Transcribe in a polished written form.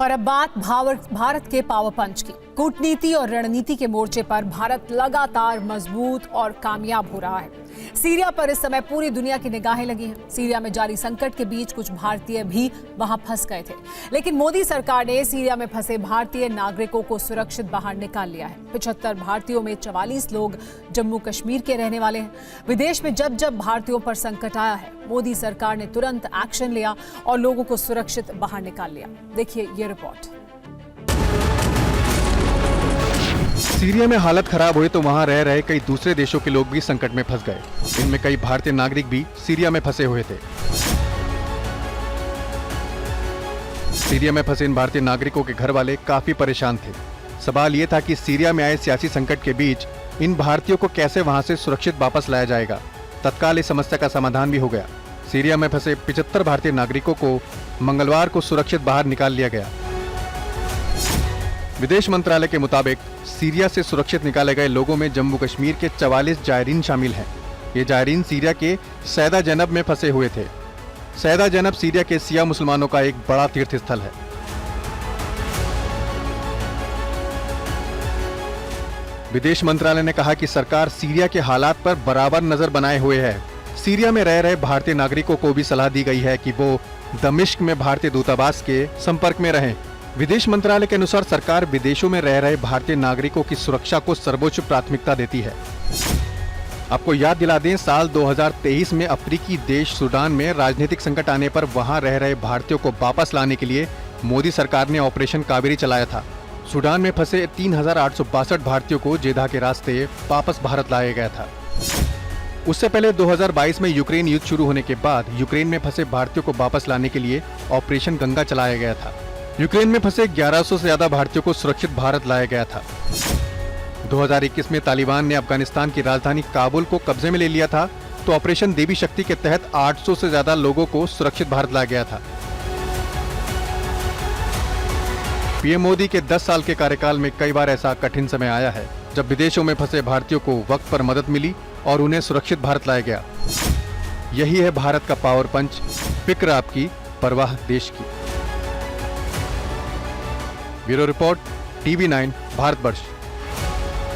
और अब बात भारत के पावर पंच की। कूटनीति और रणनीति के मोर्चे पर भारत लगातार मजबूत और कामयाब हो रहा है। सीरिया पर इस समय पूरी दुनिया की निगाहें लगी हैं। सीरिया में जारी संकट के बीच कुछ भारतीय भी वहां फंस गए थे, लेकिन मोदी सरकार ने सीरिया में फंसे भारतीय नागरिकों को सुरक्षित बाहर निकाल लिया है। 75 भारतीयों में 44 लोग जम्मू कश्मीर के रहने वाले हैं। विदेश में जब जब भारतीयों पर संकट आया है, मोदी सरकार ने तुरंत एक्शन लिया और लोगों को सुरक्षित बाहर निकाल लिया। देखिए ये रिपोर्ट। सीरिया में हालत खराब हुई तो वहां रह रहे कई दूसरे देशों के लोग भी संकट में फंस गए। इनमें कई भारतीय नागरिक भी सीरिया में फंसे हुए थे। सीरिया में फंसे इन भारतीय नागरिकों के घर वाले काफी परेशान थे। सवाल ये था कि सीरिया में आए सियासी संकट के बीच इन भारतीयों को कैसे वहां से सुरक्षित वापस लाया जाएगा। तत्काल इस समस्या का समाधान भी हो गया। सीरिया में फंसे 75 भारतीय नागरिकों को मंगलवार को सुरक्षित बाहर निकाल लिया गया। विदेश मंत्रालय के मुताबिक सीरिया से सुरक्षित निकाले गए लोगों में जम्मू कश्मीर के 44 जायरीन शामिल हैं। ये जायरीन सीरिया के सैदा जैनब में फंसे हुए थे। सैदा जैनब सीरिया के शिया मुसलमानों का एक बड़ा तीर्थ स्थल है। विदेश मंत्रालय ने कहा कि सरकार सीरिया के हालात पर बराबर नजर बनाए हुए है। सीरिया में रह रहे भारतीय नागरिकों को भी सलाह दी गई है कि वो दमिश्क में भारतीय दूतावास के संपर्क में रहें। विदेश मंत्रालय के अनुसार सरकार विदेशों में रह रहे भारतीय नागरिकों की सुरक्षा को सर्वोच्च प्राथमिकता देती है। आपको याद दिला दें, साल 2023 में अफ्रीकी देश सूडान में राजनीतिक संकट आने पर वहां रह रहे भारतीयों को वापस लाने के लिए मोदी सरकार ने ऑपरेशन कावेरी चलाया था। सूडान में फंसे 3862 भारतीयों को जेदा के रास्ते वापस भारत लाया गया था। उससे पहले 2022 में यूक्रेन युद्ध शुरू होने के बाद यूक्रेन में फंसे भारतीयों को वापस लाने के लिए ऑपरेशन गंगा चलाया गया था। यूक्रेन में फंसे 1100 से ज्यादा भारतीयों को सुरक्षित भारत लाया गया था। 2021 में तालिबान ने अफगानिस्तान की राजधानी काबुल को कब्जे में ले लिया था, तो ऑपरेशन देवी शक्ति के तहत 800 से ज्यादा लोगों को सुरक्षित भारत लाया गया था। पीएम मोदी के 10 साल के कार्यकाल में कई बार ऐसा कठिन समय आया है जब विदेशों में फंसे भारतीयों को वक्त पर मदद मिली और उन्हें सुरक्षित भारत लाया गया। यही है भारत का पावर पंच, फिक्र आपकी, परवाह देश की। Bureau report, TV9 Bharatvarsh.